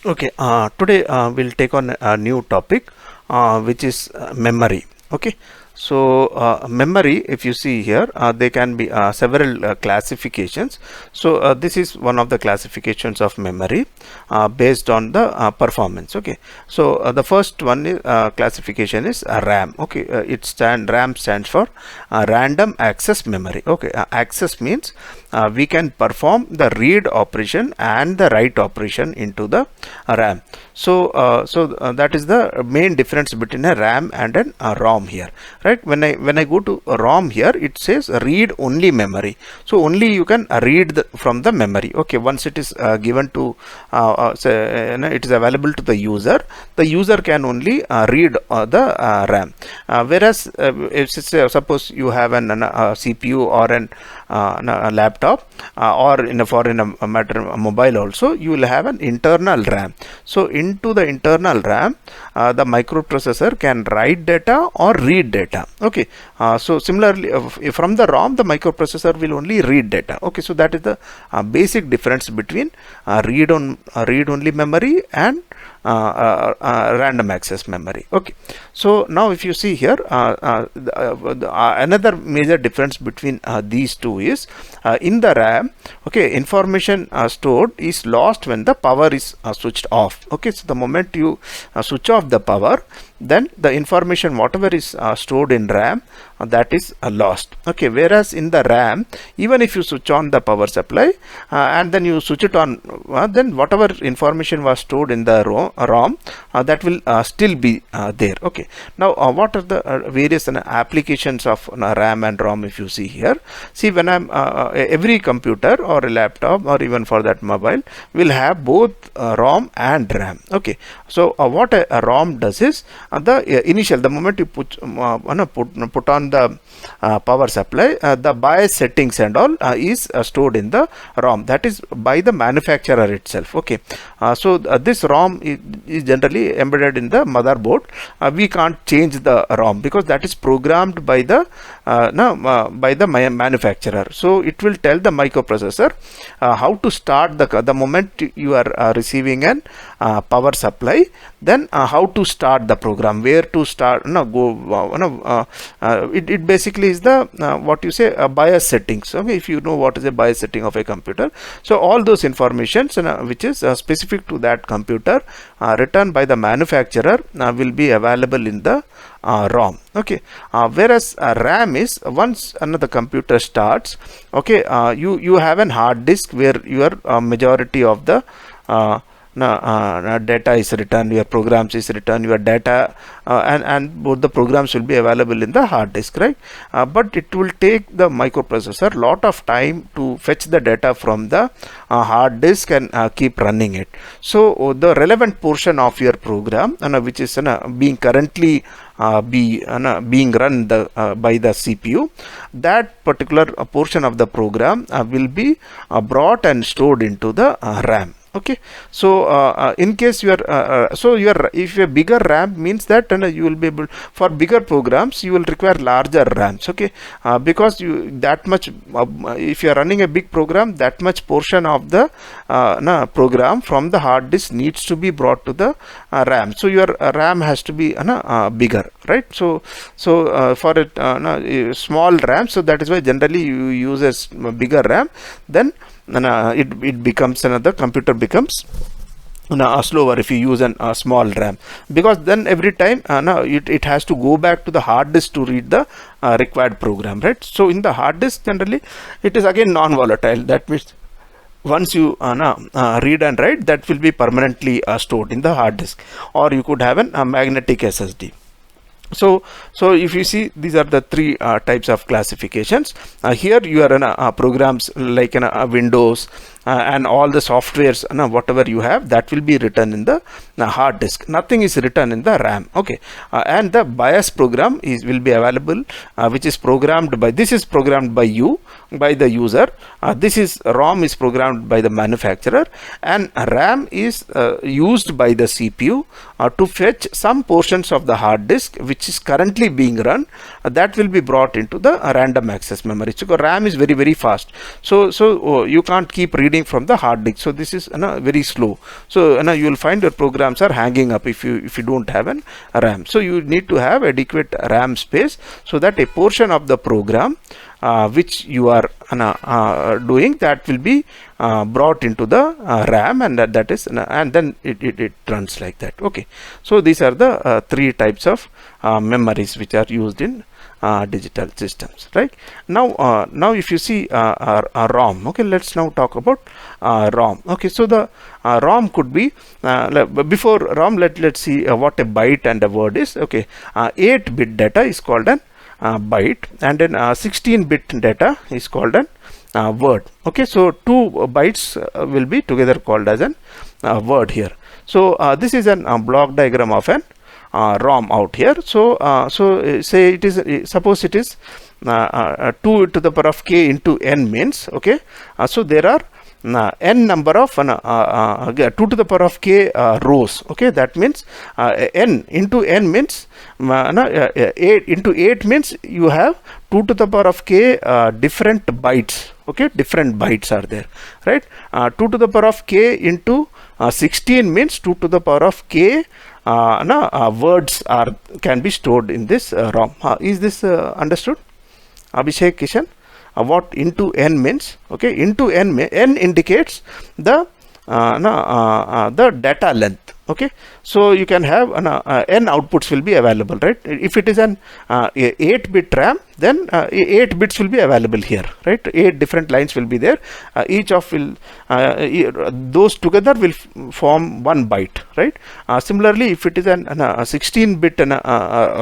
Okay, today we'll take on a new topic, which is memory. Okay, so memory, if you see here, there can be several classifications. So this is one of the classifications of memory based on the performance. Okay, so the first one is classification is RAM. Okay, RAM stands for random access memory. Okay, access means we can perform the read operation and the write operation into the RAM. So that is the main difference between a RAM and a ROM here, right? When I go to a ROM here, it says read only memory. So only you can read from the memory. Okay, once it is given to it is available to the user can only read the RAM. Whereas if suppose you have a CPU or a laptop or in a matter mobile also, you will have an internal RAM. So into the internal RAM, the microprocessor can write data or read data. Okay, so similarly from the ROM, the microprocessor will only read data. Okay, so that is the basic difference between read only memory and random access memory. Okay, so now if you see here, another major difference between these two is in the RAM, okay, information stored is lost when the power is switched off. Okay, so the moment you switch off the power, then the information whatever is stored in RAM, that is lost. Okay, whereas in the RAM, even if you switch on the power supply and then you switch it on, then whatever information was stored in the ROM, that will still be there. Okay, now what are the various applications of RAM and ROM? If you see here, see, when I'm every computer or a laptop or even for that mobile will have both ROM and RAM. Okay, so what a ROM does is the moment you put on the power supply, the BIOS settings and all is stored in the ROM, that is by the manufacturer itself. Okay, so this ROM is generally embedded in the motherboard. We can't change the ROM because that is programmed by the manufacturer. So it will tell the microprocessor how to start the moment you are receiving an power supply, then how to start the program, where to start, it basically is the what you say BIOS settings. Okay, if you know what is a BIOS setting of a computer, so all those informations which is specific to that computer written by the manufacturer will be available in the ROM. Okay, whereas RAM is once another computer starts, okay, you have an hard disk where your majority of the data is written, your programs is written, your data and both the programs will be available in the hard disk, right? But it will take the microprocessor lot of time to fetch the data from the hard disk and keep running it. So the relevant portion of your program which is being currently being run by the CPU, that particular portion of the program will be brought and stored into the RAM. Okay, so in case you are if a bigger RAM means that you will be able, for bigger programs you will require larger RAMs. Okay, because that much if you are running a big program, that much portion of the program from the hard disk needs to be brought to the RAM. So your RAM has to be bigger, right? So for a small RAM, so that is why generally you use a bigger RAM, then it becomes the computer becomes slower if you use a small RAM, because then every time it has to go back to the hard disk to read the required program, right? So in the hard disk generally it is again non-volatile. That means once you read and write, that will be permanently stored in the hard disk, or you could have a magnetic SSD. So if you see, these are the three types of classifications. Here you are in programs like Windows and all the softwares, whatever you have, that will be written in the hard disk. Nothing is written in the RAM. Okay, and the BIOS program will be available, which is programmed by, this is programmed by you, by the user. This is ROM is programmed by the manufacturer, and RAM is used by the CPU to fetch some portions of the hard disk which is currently being run. That will be brought into the random access memory. So RAM is very fast. So you can't keep reading reading from the hard disk. So this is very slow. So you will find your programs are hanging up if you don't have an RAM. So you need to have adequate RAM space, so that a portion of the program which you are doing, that will be brought into the RAM, and that is and then it runs like that. Okay, so these are the three types of memories which are used in digital systems. Right now, if you see ROM, okay, let's now talk about ROM. Okay, so the ROM could be before ROM, let's see what a byte and a word is. Okay, 8-bit data is called an byte, and then 16-bit data is called an word. Okay, so 2 bytes will be together called as an word here. So this is an block diagram of an ROM out here. So say it is, suppose it is 2 to the power of k into n means, okay, so there are n number of 2 to the power of k rows. Okay, that means n into n means 8 into 8 means you have 2 to the power of k different bytes. Okay, different bytes are there, right? 2 to the power of k into 16 means 2 to the power of k words can be stored in this ROM. Is this understood, Abhishek, Kishan? What into n means? Okay, into n indicates the data length. Okay, so you can have n outputs will be available, right? If it is an 8-bit RAM, then 8 bits will be available here, right? 8 different lines will be there. Each of will those together will form 1 byte, right? Similarly, if it is an 16-bit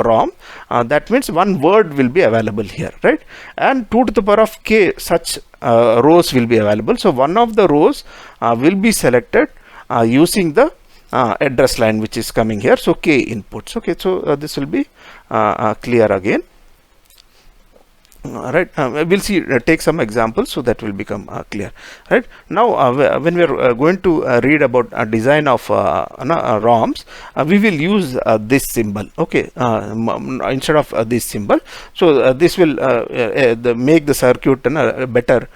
ROM, that means 1 word will be available here, right? And 2 to the power of k such rows will be available. So one of the rows will be selected using the address line which is coming here. So k inputs. Okay, so this will be clear again. Right, we'll see, take some examples, so that will become clear. Right now, when we are going to read about design of ROMs, we will use this symbol. Okay, instead of this symbol. So this will make the circuit better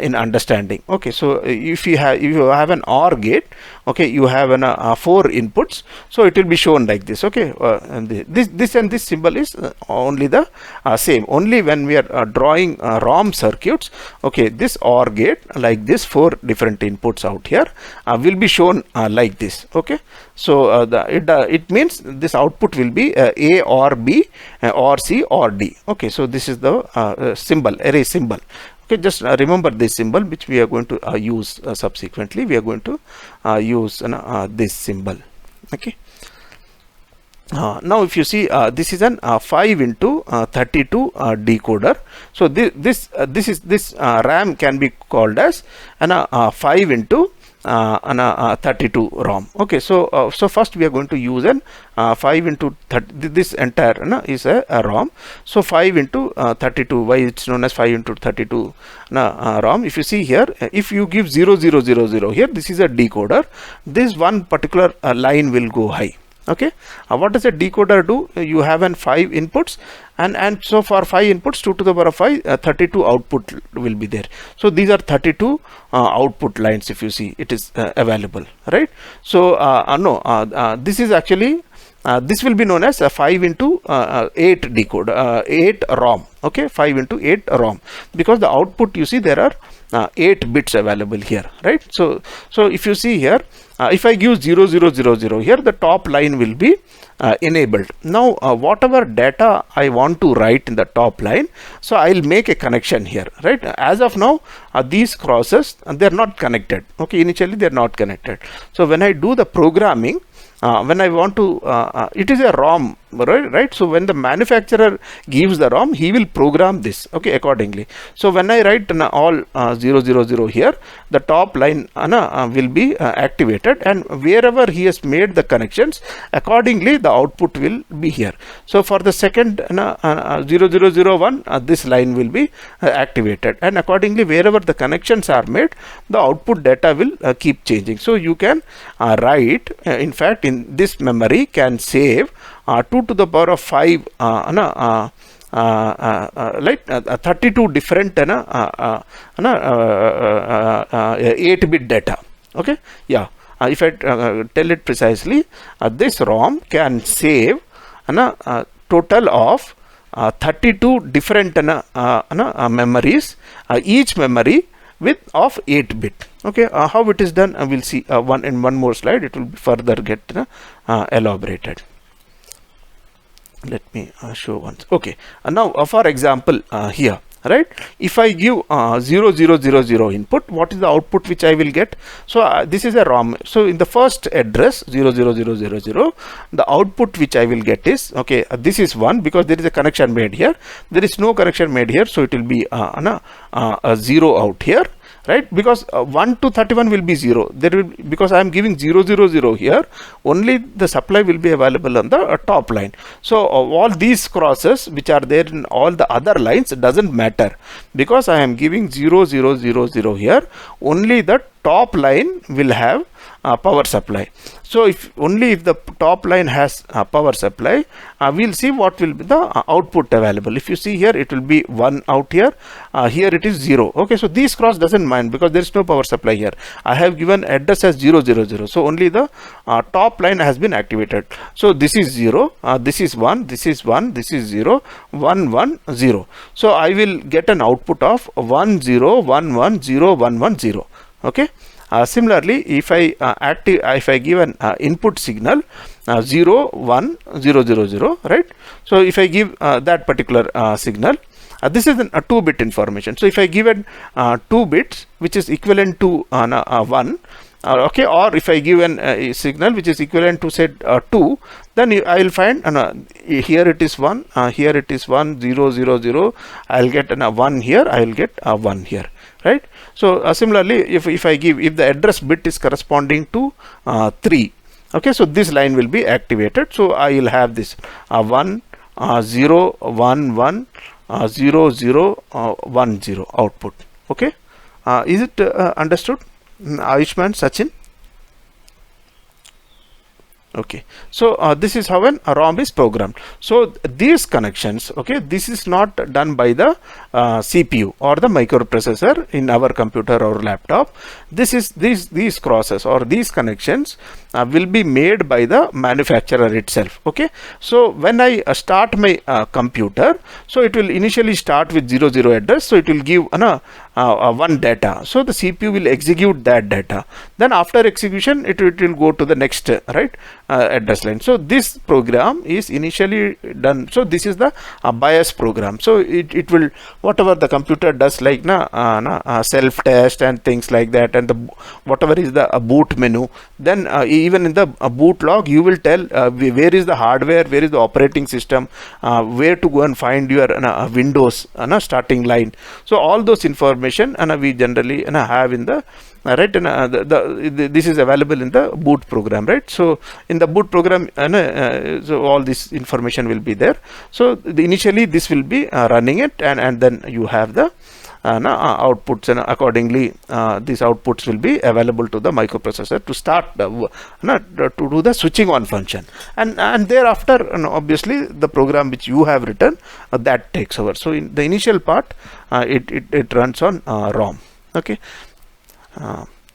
in understanding. Okay, so if you have an OR gate, okay, you have 4 inputs, so it will be shown like this. Okay, and this and this symbol is only the same. Only when we are drawing ROM circuits, okay, this OR gate, like this 4 different inputs out here will be shown like this. Okay, so it means this output will be A or B or C or D. Okay, so this is the symbol, array symbol. Okay, just remember this symbol which we are going to use subsequently. We are going to use this symbol. Okay. Now if you see, this is an 5 into 32 decoder. So this RAM can be called as an 5 into 32 ROM. Okay, so first we are going to use an 5 into 30. This entire is a ROM. So 5 into 32. Why it's known as 5 into 32 ROM? If you see here, if you give 0 0 0 0 here, this is a decoder. This one particular line will go high. Okay, what does a decoder do? You have an 5 inputs, and so for 5 inputs, 2 to the power of 5, 32 output will be there. So these are 32 output lines. If you see, it is available, right? So this is actually this will be known as a 5 into 8 decoder, 8 ROM. Okay, 5 into 8 ROM, because the output, you see, there are 8 bits available here, right? So if you see here, if I give 0 0 0 0 here, the top line will be enabled. Now whatever data I want to write in the top line, so I'll make a connection here, right? As of now, these crosses, they are not connected. Okay, initially they are not connected. So when I do the programming, when I want to, it is a ROM, right? So when the manufacturer gives the ROM, he will program this, okay, accordingly. So when I write all 0 0 0 here, the top line will be activated, and wherever he has made the connections, accordingly the output will be here. So for the second 0 0 0 1, this line will be activated, and accordingly wherever the connections are made, the output data will keep changing. So you can write, in fact, in this memory can save 2 to the power of 5 32 different 8-bit data. Okay, yeah. If I tell it precisely, this ROM can save total of 32 different memories, each memory with of 8-bit. Okay, how it is done, we'll see in one more slide. It will further get elaborated. Let me show once. Okay, now for example, here, right, if I give 0 0 0 0 input, what is the output which I will get? So this is a ROM. So in the first address 0 0 0 0 0, the output which I will get is, okay, this is 1 because there is a connection made here. There is no connection made here, so it will be a 0 out here, right, because 1 to 31 will be 0. There will be, because I am giving 0 0 0 here, only the supply will be available on the top line. So all these crosses which are there in all the other lines doesn't matter, because I am giving 0 0 0 0 here. Only the top line will have power supply. So if the top line has power supply, we'll see what will be the output available. If you see here, it will be 1 out here. Here it is 0. Okay, so these cross doesn't mind because there is no power supply here. I have given address as 0 0 0. So only the top line has been activated. So this is 0, this is 1, this is 1, this is 0, 1 1 0. So I will get an output of 1 0 1 1 0 1 1 0. Okay. Similarly, if I give an input signal 0 1 0 0 0, right? So if I give that particular signal, this is a 2-bit information. So if I give an 2 bits which is equivalent to 1, okay, or if I give a signal which is equivalent to say 2, then I will find here it is 1, here it is 1 0 0 0. I will get a 1 here, I will get a 1 here, right? So similarly, if the address bit is corresponding to 3, okay, so this line will be activated. So I will have this 1 0 1 1 0 0 1 0 output. Okay, is it understood, Ayushman, Sachin? Okay, so this is how a ROM is programmed. So these connections, okay, this is not done by the CPU or the microprocessor in our computer or laptop. This is these crosses or these connections will be made by the manufacturer itself. Okay, so when I start my computer, so it will initially start with 0 0 address. So it will give one data. So the CPU will execute that data. Then after execution, it will go to the next address line. So this program is initially done. So this is the BIOS program. So it will, whatever the computer does, like self test and things like that, and the whatever is the boot menu, then even in the boot log you will tell where is the hardware, where is the operating system, where to go and find your Windows starting line. So all those information we generally have in the right, and this is available in the boot program, right? So in the boot program, so all this information will be there. So initially this will be running it, and then you have the outputs, and accordingly these outputs will be available to the microprocessor to start to do the switching on function, and thereafter obviously the program which you have written that takes over. So in the initial part it runs on ROM. Okay.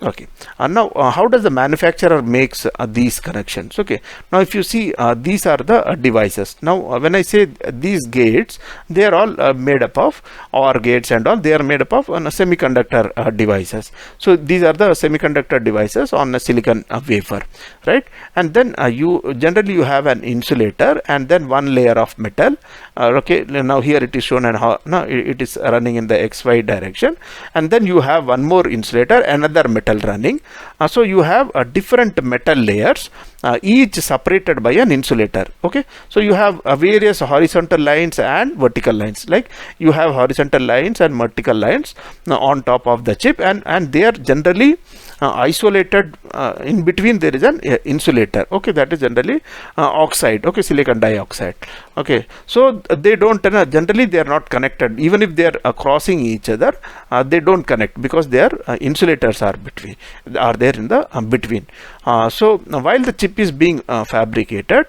Okay, now how does the manufacturer makes these connections? Okay, now if you see these are the devices. Now when I say these gates, they are all made up of OR gates and all. They are made up of semiconductor devices. So these are the semiconductor devices on a silicon wafer, right? And then you have an insulator and then one layer of metal. Okay, now here it is shown, and how now it is running in the XY direction, and then you have one more insulator, another metal running. So you have different metal layers, each separated by an insulator. Okay, so you have various horizontal lines and vertical lines. Like you have horizontal lines and vertical lines on top of the chip, and they are generally isolated. In between there is an insulator. Okay, that is generally oxide. Okay, silicon dioxide. Okay, so they don't generally they are not connected. Even if they are crossing each other, they don't connect because their insulators are there in the between. So while the chip is being fabricated,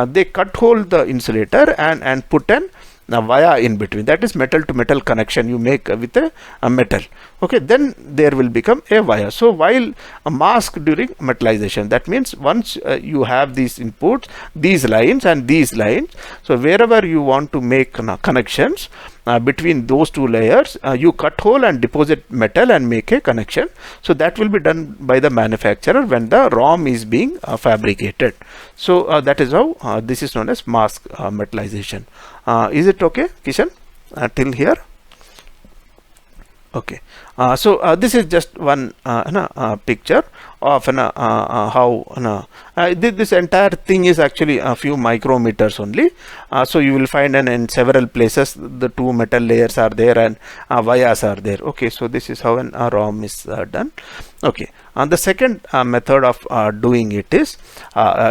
they cut hole the insulator and put an via in between, that is metal to metal connection you make with a metal, okay, then there will become a via. So while a mask during metallization, that means once you have these inputs, these lines and these lines, so wherever you want to make connections between those two layers, you cut hole and deposit metal and make a connection. So that will be done by the manufacturer when the ROM is being fabricated. So that is how this is known as mask metallization. Is it okay, Kishan, till here? Okay. So this is just one picture of how this entire thing is actually a few micrometers only. So you will find in several places the two metal layers are there and vias are there. Okay, so this is how an ROM is done. Okay, the second method of doing it is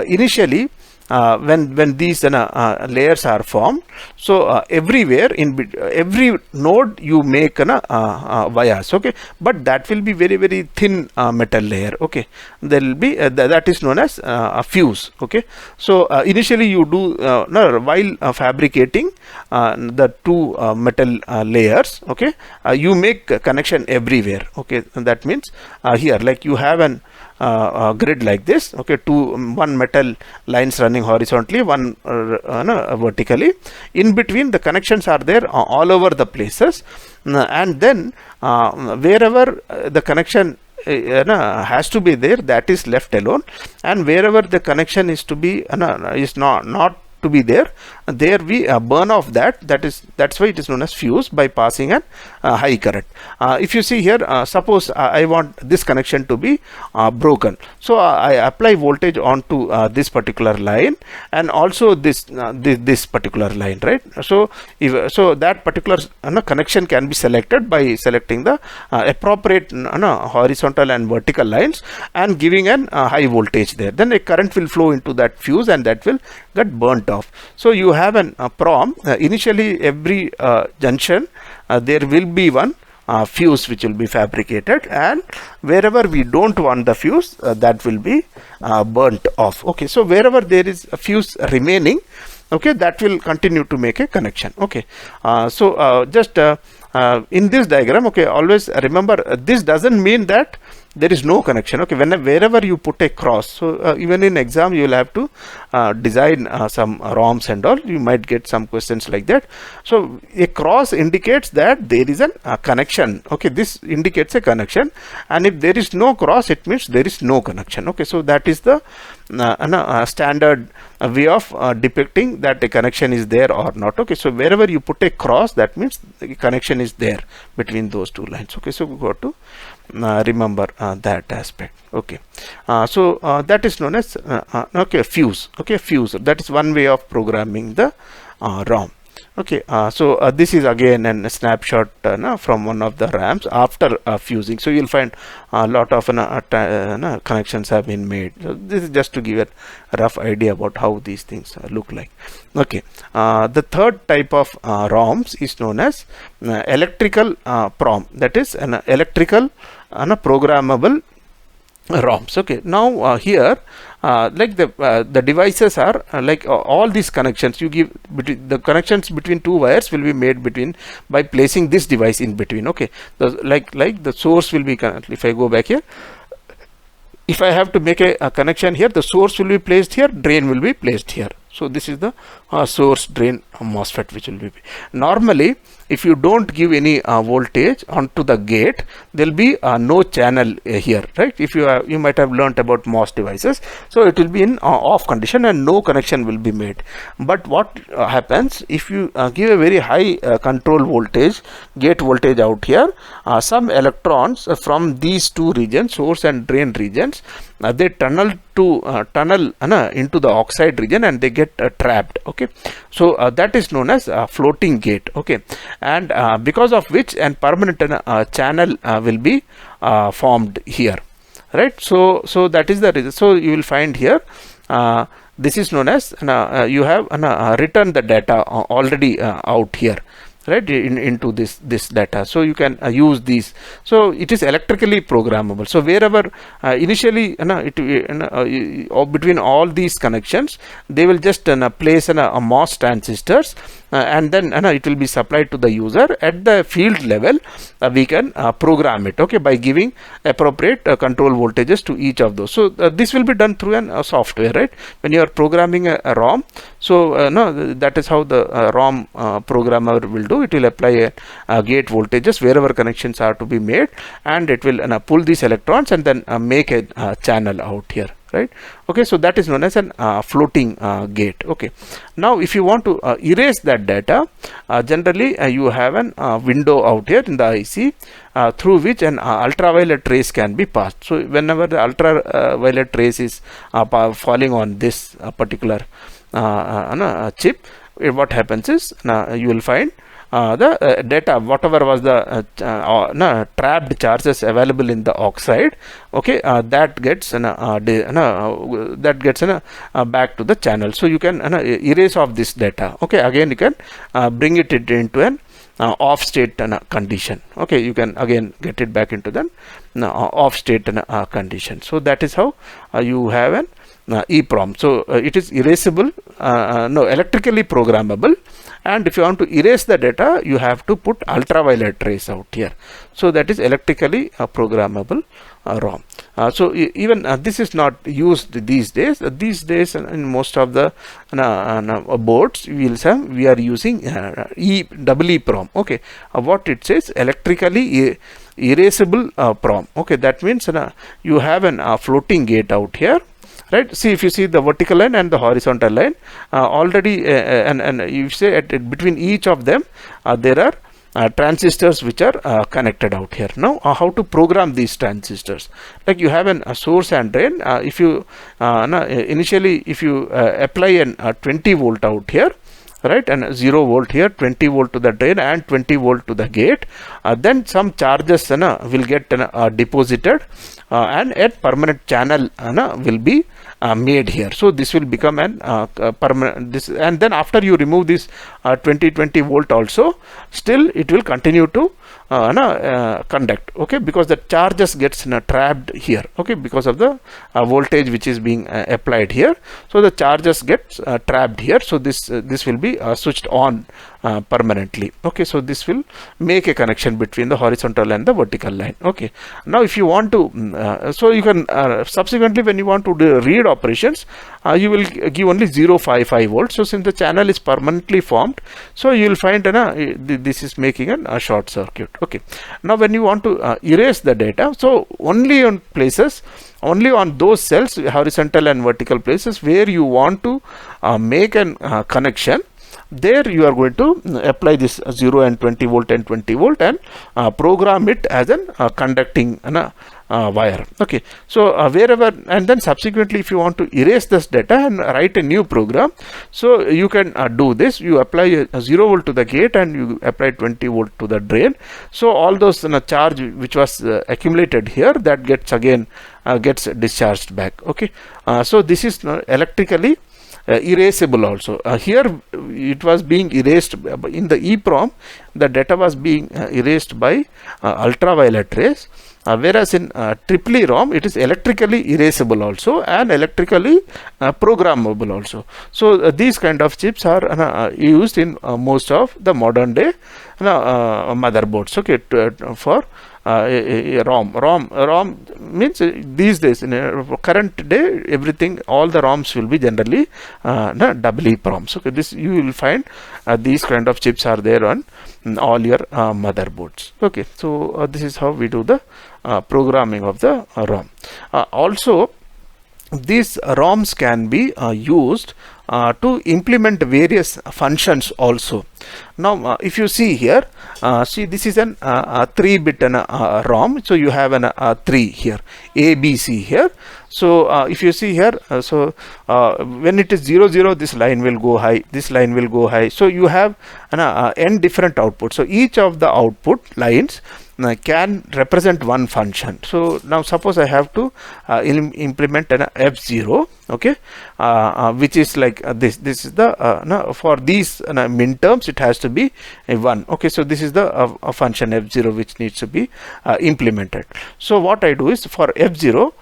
initially when these layers are formed, so everywhere in every node you make vias, okay, but that will be very very thin metal layer, okay. There will be that is known as a fuse, okay. So initially you do while fabricating the two metal layers, okay, you make a connection everywhere, okay. And that means here, like you have an grid like this, okay, one metal lines running horizontally, one vertically. In between the connections are there all over the places, and then wherever the connection has to be there, that is left alone, and wherever the connection is to be is not to be there we burn off that's why it is known as fuse, by passing a high current. If you see here, suppose I want this connection to be broken, so I apply voltage onto this particular line and also this particular line, right? So so that particular connection can be selected by selecting the appropriate horizontal and vertical lines and giving an high voltage there, then a current will flow into that fuse and that will get burnt off. So you have an PROM. Initially every junction there will be one fuse which will be fabricated, and wherever we don't want the fuse, that will be burnt off, okay. So wherever there is a fuse remaining, okay, that will continue to make a connection, okay. So just in this diagram, okay, always remember this doesn't mean that there is no connection, okay. Wherever you put a cross, so even in exam you will have to design some ROMs and all, you might get some questions like that. So a cross indicates that there is a connection, okay, this indicates a connection, and if there is no cross, it means there is no connection, okay. So that is the standard way of depicting that a connection is there or not, okay. So wherever you put a cross, that means the connection is there between those two lines, okay. So we got to remember that aspect, okay. So that is known as okay, fuse, okay, fuse. That is one way of programming the ROM, okay. So this is again a snapshot from one of the RAMs after fusing. So you'll find a lot of connections have been made. So this is just to give a rough idea about how these things look like, okay. The third type of ROMs is known as electrical PROM, that is an electrical programmable ROMs, okay. Now here like the devices are like all these connections you give between the connections between two wires will be made by placing this device in between, okay. Like the source will be, if I go back here, if I have to make a connection here, the source will be placed here, drain will be placed here. So this is the source drain MOSFET which will be. Normally if you don't give any voltage onto the gate, there will be no channel here, right? If you might have learnt about MOS devices, so it will be in off condition and no connection will be made. But what happens if you give a very high control voltage, gate voltage out here, some electrons from these two regions, source and drain regions, they tunnel into the oxide region and they get trapped, okay. So that is known as floating gate, okay, and because of which an permanent channel will be formed here, right? So that is the reason. So you will find here this is known as you have written the data already out here. right, into this data. So you can use these. So it is electrically programmable. So wherever initially between all these connections, they will just place a MOS transistors, and then it will be supplied to the user. At the field level, we can program it, okay, by giving appropriate control voltages to each of those. So this will be done through an software, right, when you are programming a ROM. So no, that is how the ROM programmer will do. It will apply a gate voltages wherever connections are to be made, and it will pull these electrons and then make a channel out here, right. Okay, so that is known as an floating gate. Okay, now if you want to erase that data, generally you have an window out here in the IC through which an ultraviolet rays can be passed. So whenever the ultraviolet rays is falling on this particular chip, what happens is you will find the data, whatever was the trapped charges available in the oxide, okay, that gets back to the channel. So you can erase off this data. Okay, again you can bring it into an off state condition. Okay, you can again get it back into the off state condition. So that is how you have an EPROM. So it is erasable, electrically programmable, and if you want to erase the data, you have to put ultraviolet rays out here. So that is electrically programmable ROM. So even this is not used these days. These days in most of the boards we are using EEPROM. Okay, what it says, electrically erasable PROM. Okay, that means you have an floating gate out here. Right. See, if you see the vertical line and the horizontal line, already and you say between each of them there are transistors which are connected out here. Now how to program these transistors? Like you have a source and drain. If you initially if you apply a 20 volt out here, right, and 0 volt here, 20 volt to the drain and 20 volt to the gate, then some charges will get deposited, and a permanent channel will be made here. So this will become an permanent this, and then after you remove this 20 volt also, still it will continue to conduct, okay, because the charges gets trapped here, okay, because of the voltage which is being applied here. So the charges gets trapped here. So this will be switched on permanently. Okay, so this will make a connection between the horizontal and the vertical line. Okay, now if you want to so you can subsequently, when you want to do read operations, you will give only 0.55 volts. So since the channel is permanently formed, so you will find this is making a short circuit. Okay, now when you want to erase the data, so only on those cells, horizontal and vertical places where you want to make an connection, there you are going to apply this 0 and 20 volt and 20 volt and program it as an conducting wire. Okay, so wherever, and then subsequently if you want to erase this data and write a new program, so you can do this. You apply a 0 volt to the gate and you apply 20 volt to the drain. So all those charge which was accumulated here, that gets again gets discharged back. Okay, so this is electrically erasable also. Here it was being erased in the EPROM, the data was being erased by ultraviolet rays, whereas in triple ROM it is electrically erasable also and electrically programmable also. So these kind of chips are used in most of the modern day motherboards. Okay, for ROM means these days, in current day, everything, all the ROMs will be generally double EPROMs. Okay, this you will find these kind of chips are there on all your motherboards. Okay, so this is how we do the programming of the ROM. Also, these ROMs can be used to implement various functions also. Now if you see here, see this is an 3-bit ROM. So you have an 3 here, A, B, C here. So if you see here, when it is 0 0, this line will go high, this line will go high. So you have n different outputs. So each of the output lines can represent one function. So now suppose I have to implement an f0, okay, which is like this is the for these min terms it has to be a 1, okay. So this is the function f0 which needs to be implemented. So what I do is for f0,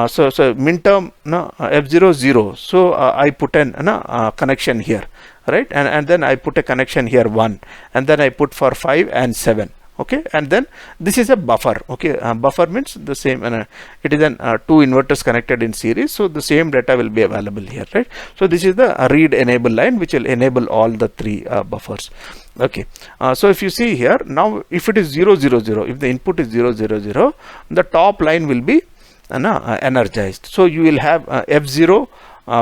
so min term f0 0, so I put an connection here, right, and then I put a connection here 1, and then I put for 5 and 7, okay, and then this is a buffer, okay. Buffer means the same, it is an two inverters connected in series, so the same data will be available here, right. So this is the read enable line which will enable all the three buffers, okay. So if you see here, now if it is 0 0 0, if the input is 0 0 0, the top line will be energized, so you will have f0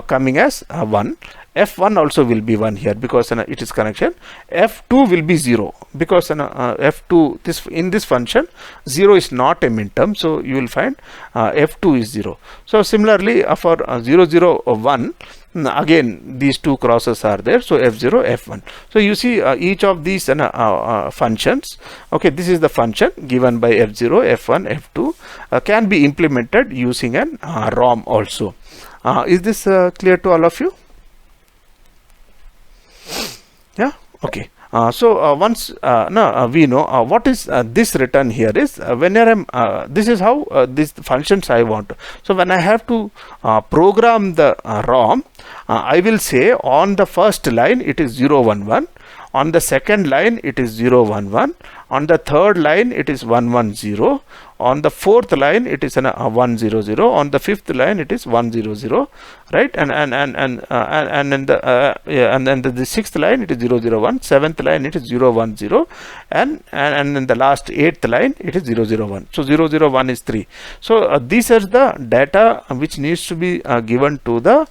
coming as 1, f1 also will be 1 here because it is connection, f2 will be 0 because f2, this in this function 0 is not a min term, so you will find f2 is 0. So similarly for 0 0 1, again these two crosses are there, so f0 f1. So you see each of these functions, okay, this is the function given by f0 f1 f2 can be implemented using an ROM also. Is this clear to all of you? Yeah, okay. So once we know what is this written here is whenever this is how these functions I want. So when I have to program the ROM, I will say on the first line it is 0 1 1, on the second line it is 0 1 1, on the third line it is 1 1 0, on the fourth line it is 1 0 0, on the fifth line it is 1 0 0, right, and then the sixth line it is 0 0 1, seventh line it is 0 1 0, and in the last eighth line it is 0 0 1. So 0 0 1 is 3. So these are the data which needs to be given to the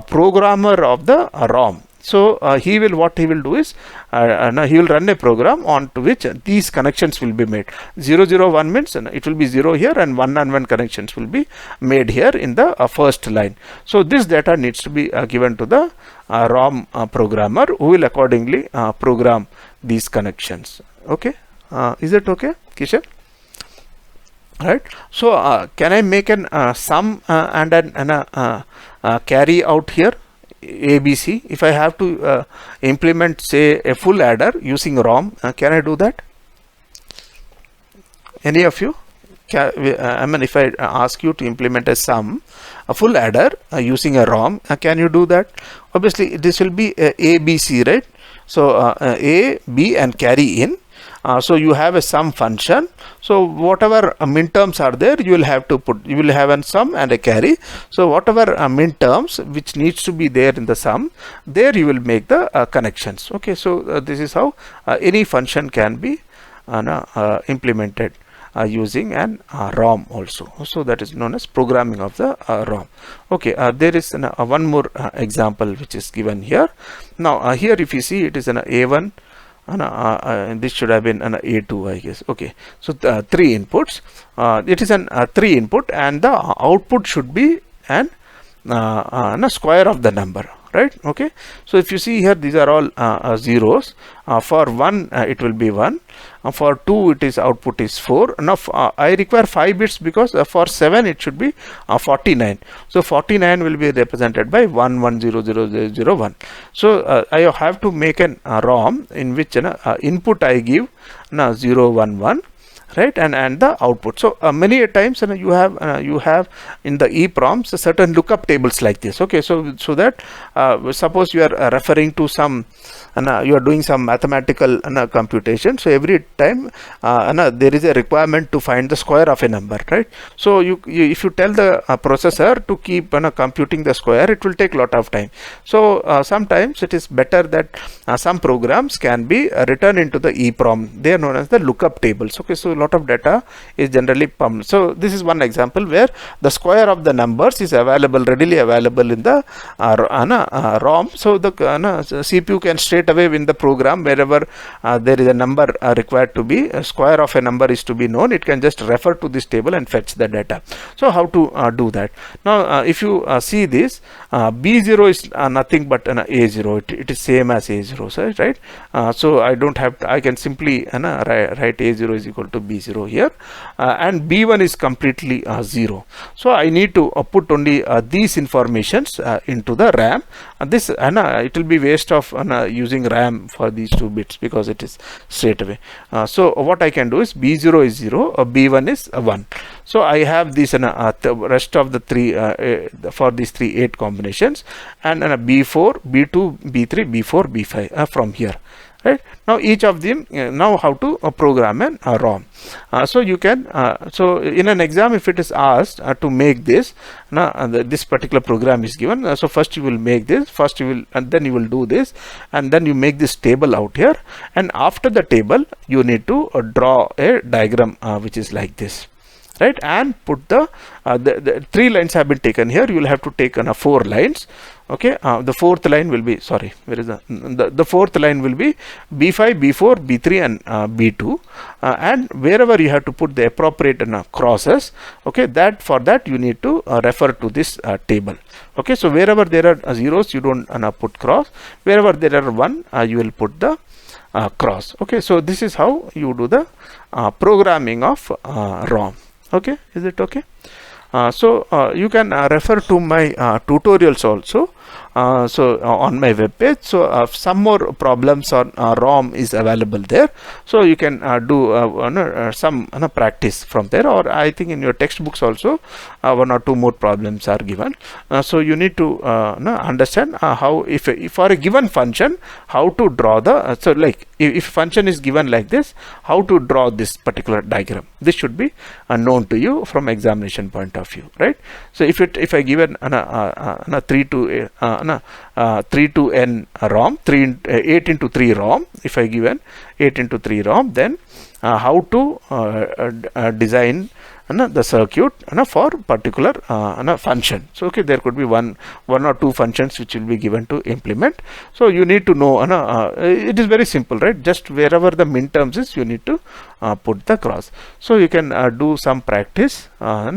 programmer of the ROM. So what he will do is now he will run a program on to which these connections will be made. 0 0 1 means it will be 0 here, and 1 and 1 connections will be made here in the first line. So this data needs to be given to the ROM programmer, who will accordingly program these connections. Okay, is it okay, Kishan? Right. So can I make an sum and an carry out here? ABC. If I have to implement, say, a full adder using ROM, can I do that? Any of you? I mean, if I ask you to implement a sum, a full adder using a ROM, can you do that? Obviously, this will be ABC, right? So A, B, and carry in. So you have a sum function. So whatever min terms are there, you will have to put, you will have a sum and a carry. So whatever min terms which needs to be there in the sum, there you will make the connections. Okay, so this is how any function can be implemented using an ROM also. So that is known as programming of the ROM. Okay, there is one more example which is given here. Now here if you see, it is an A1. This should have been an A2, I guess. Okay, so 3 inputs. It is an 3 input, and the output should be an square of the number, right? Okay, so if you see here, these are all zeros. For 1 it will be 1, for 2 it is output is 4. Now I require 5 bits because for 7 it should be 49. So 49 will be represented by 1 1 0 0 0 0 1. So I have to make an ROM in which input I give 0 1 1, right, and the output. So many a times you have in the EPROMs certain lookup tables like this. Okay, so that suppose you are referring to some, you are doing some mathematical computation. So every time there is a requirement to find the square of a number, right? So if you tell the processor to keep computing the square, it will take lot of time. So sometimes it is better that some programs can be written into the EPROM. They are known as the lookup tables. Okay, so lot of data is generally pumped. So this is one example where the square of the numbers is readily available in the ROM. So the CPU can straight away win the program wherever there is a number required to be, a square of a number is to be known, it can just refer to this table and fetch the data. So how to do that? Now if you see this, B0 is nothing but an A0. It is same as A0, right? So I don't have to, I can simply write A0 is equal to B0 here, and B1 is completely 0. So I need to put only these informations into the RAM. This it will be waste of using RAM for these 2 bits because it is straight away. So what I can do is B0 is 0, B1 is 1. So I have this the rest of the 3 for these 3 8 combinations, and B4, B2, B3, B4, B5 from here. Right now, each of them now how to program an ROM. So you can so in an exam, if it is asked to make this, this particular program is given. So first you will make this, first you will, and then you will do this, and then you make this table out here, and after the table you need to draw a diagram which is like this. Right, and put the 3 lines have been taken here. You will have to take 4 lines. Okay, the 4th line will be, sorry, where is the 4th line will be B5, B4, B3 and B2, and wherever you have to put the appropriate crosses. Okay, that for that you need to refer to this table. Okay, so wherever there are zeros, you don't put cross. Wherever there are 1, you will put the cross. Okay, so this is how you do the programming of ROM. Okay, is it okay? So you can refer to my tutorials also. So on my web page. So some more problems on ROM is available there. So you can do some practice from there, or I think in your textbooks also 1 or 2 more problems are given. So you need to understand how if for a given function, how to draw the so like if function is given like this, how to draw this particular diagram. This should be known to you from examination point of view, right? So if I given 3 to n ROM, 8 into 3 ROM, if I given 8 into 3 ROM, then how to design the circuit for particular function. So okay, there could be one or 2 functions which will be given to implement. So you need to know it is very simple, right? Just wherever the min terms is, you need to put the cross. So you can do some practice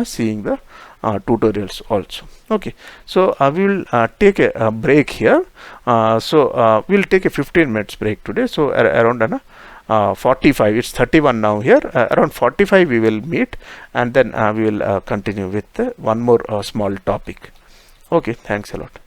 seeing the tutorials also. Okay, so we will take a break here. So we will take a 15 minutes break today. So around 45, it's 31 now here, around 45 we will meet, and then we will continue with one more small topic. Okay, thanks a lot.